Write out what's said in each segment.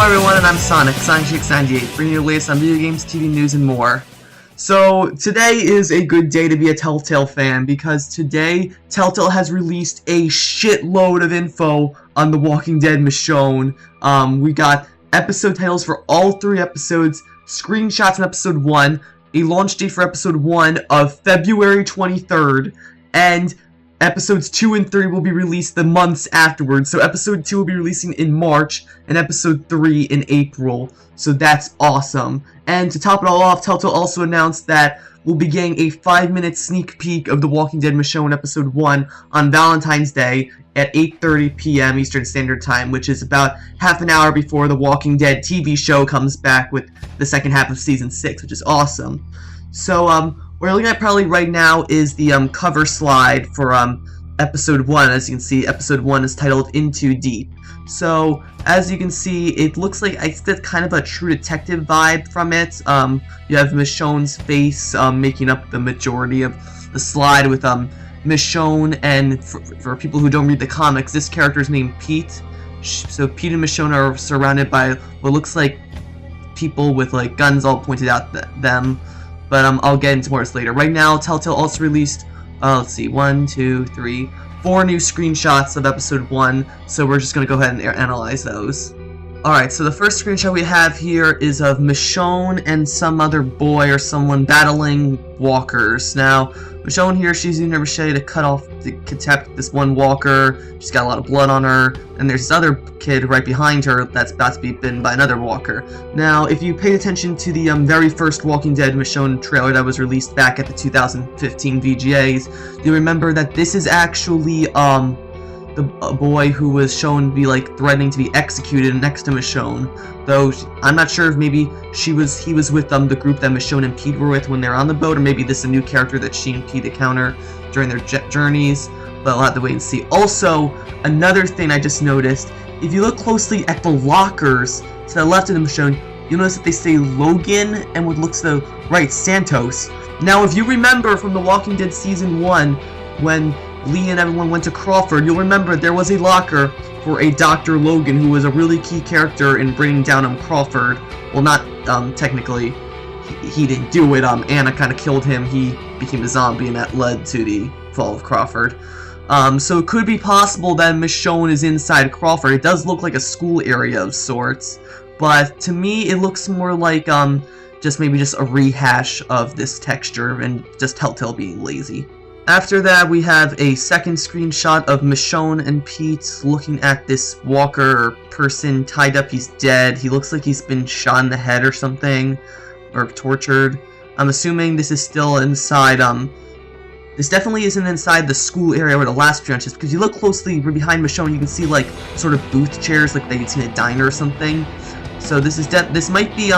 everyone, and I'm Sonic98, bringing you the latest on video games, TV news, and more. So, today is a good day to be a Telltale fan, because today, Telltale has released a shitload of info on the Walking Dead Michonne. We got episode titles for all 3 episodes, screenshots from episode 1, a launch date for episode 1 of February 23rd, and episodes 2 and 3 will be released the months afterwards. So episode 2 will be releasing in March, and episode 3 in April. So that's awesome. And to top it all off, Telltale also announced that we'll be getting a 5-minute sneak peek of The Walking Dead Michonne episode 1 on Valentine's Day at 8:30 p.m. Eastern Standard Time, which is about half an hour before The Walking Dead TV show comes back with the second half of Season 6, which is awesome. So, what we're looking at probably right now is the cover slide for episode 1. As you can see, episode 1 is titled Into Deep. So, as you can see, it looks like I get kind of a True Detective vibe from it. You have Michonne's face making up the majority of the slide with Michonne, and for people who don't read the comics, this character is named Pete. So Pete and Michonne are surrounded by what looks like people with like guns all pointed at them. But I'll get into more of this later. Right now, Telltale also released, let's see, 1, 2, 3, 4 new screenshots of episode 1, so we're just going to go ahead and analyze those. Alright, so the first screenshot we have here is of Michonne and some other boy or someone battling walkers. Now, Michonne here, she's using her machete to tap this one walker. She's got a lot of blood on her, and there's this other kid right behind her that's about to be bitten by another walker. Now, if you paid attention to the very first Walking Dead Michonne trailer that was released back at the 2015 VGAs, you remember that this is actually the boy who was shown to be like threatening to be executed next to Michonne. Though I'm not sure if maybe he was with the group that Michonne and Pete were with when they were on the boat, or maybe this is a new character that she and Pete encounter during their journeys. But we'll have to wait and see. Also, another thing I just noticed: if you look closely at the lockers to the left of the Michonne, you'll notice that they say Logan and what looks to the right Santos. Now, if you remember from The Walking Dead Season 1, when Lee and everyone went to Crawford, you'll remember there was a locker for a Dr. Logan, who was a really key character in bringing down Crawford. Well, not technically, he didn't do it. Anna kind of killed him. He became a zombie, and that led to the fall of Crawford. So it could be possible that Michonne is inside Crawford. It does look like a school area of sorts, but to me it looks more like just a rehash of this texture and just Telltale being lazy. After that, we have a second screenshot of Michonne and Pete looking at this walker person tied up. He's dead. He looks like he's been shot in the head or something, or tortured. I'm assuming this is still inside, this definitely isn't inside the school area where the last branch is, because you look closely behind Michonne, you can see like sort of booth chairs, like they'd seen a diner or something. So this might be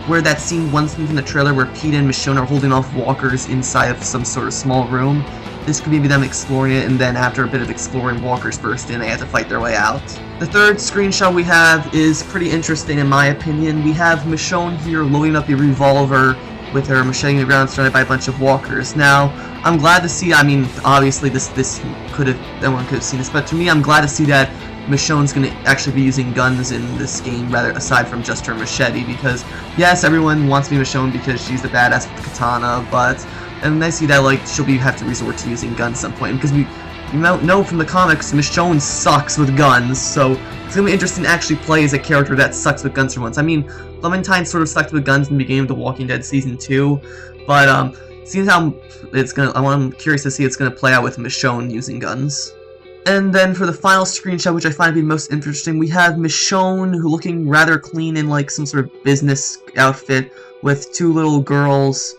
where that scene once from the trailer where Pete and Michonne are holding off walkers inside of some sort of small room. This could be them exploring it, and then after a bit of exploring, walkers burst in and they have to fight their way out. The third screenshot we have is pretty interesting in my opinion. We have Michonne here loading up a revolver with her machete on the ground, surrounded by a bunch of walkers. Now, I'm glad to see, I mean, obviously anyone could have seen this, but to me, I'm glad to see that Michonne's going to actually be using guns in this game, rather aside from just her machete, because yes, everyone wants to be Michonne because she's the badass with the katana, and I see that like she'll have to resort to using guns at some point, because we know from the comics Michonne sucks with guns, so it's going to be interesting to actually play as a character that sucks with guns for once. I mean, Clementine sort of sucked with guns in the beginning of The Walking Dead Season 2, but seeing how I'm curious to see it's going to play out with Michonne using guns. And then for the final screenshot, which I find to be most interesting, we have Michonne, who looking rather clean in like some sort of business outfit, with 2 little girls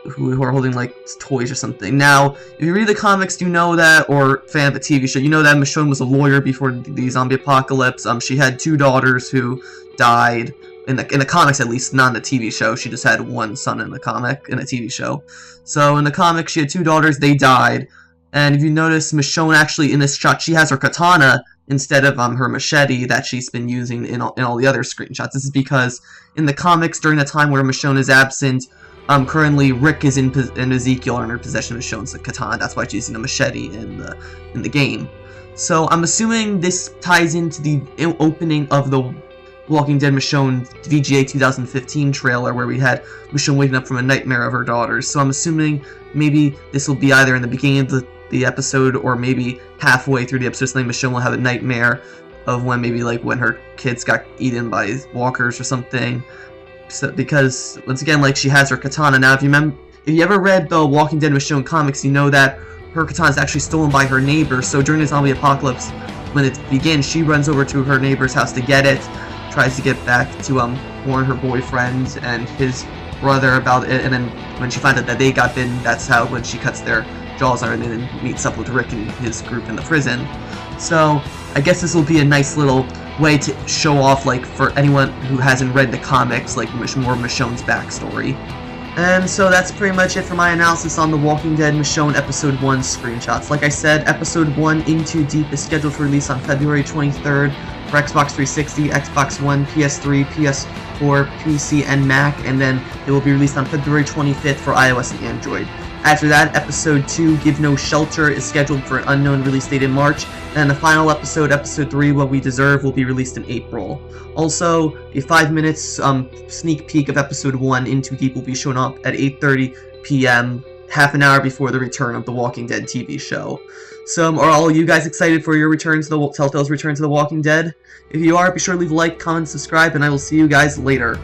who are holding like toys or something. Now, if you read the comics, you know that, or fan of the TV show, you know that Michonne was a lawyer before the zombie apocalypse. She had 2 daughters who died. In the comics, at least, not in the TV show. She just had 1 son in the TV show. So in the comics, she had 2 daughters. They died. And if you notice, Michonne actually, in this shot, she has her katana instead of her machete that she's been using in all the other screenshots. This is because in the comics, during the time where Michonne is absent, currently Rick is and Ezekiel are in her possession of Michonne's katana. That's why she's using a machete in the game. So I'm assuming this ties into the opening of the Walking Dead Michonne VGA 2015 trailer where we had Michonne waking up from a nightmare of her daughters. So I'm assuming maybe this will be either in the beginning of the episode or maybe halfway through the episode. Something Michonne will have a nightmare of when maybe like when her kids got eaten by walkers or something. So, because once again, like, she has her katana now. If you ever read the Walking Dead Michonne comics, you know that her katana is actually stolen by her neighbor. So during the zombie apocalypse, when it begins, she runs over to her neighbor's house to get it, tries to get back to warn her boyfriend and his brother about it, and then when she finds out that they got bitten, that's how when she cuts their jaws are and then meets up with Rick and his group in the prison. So I guess this will be a nice little way to show off, like, for anyone who hasn't read the comics, like, more Michonne's backstory. And so that's pretty much it for my analysis on the Walking Dead Michonne Episode 1 screenshots. Like I said, Episode 1 In Too Deep is scheduled for release on February 23rd for Xbox 360, Xbox One, PS3, PS4, PC, and Mac, and then it will be released on February 25th for iOS and Android. After that, Episode 2, Give No Shelter, is scheduled for an unknown release date in March, and the final episode, Episode 3, What We Deserve, will be released in April. Also, a 5 minutes sneak peek of Episode 1, In Too Deep, will be shown up at 8:30 p.m., half an hour before the return of the Walking Dead TV show. So, are all you guys excited for your return to the Telltale's return to The Walking Dead? If you are, be sure to leave a like, comment, subscribe, and I will see you guys later.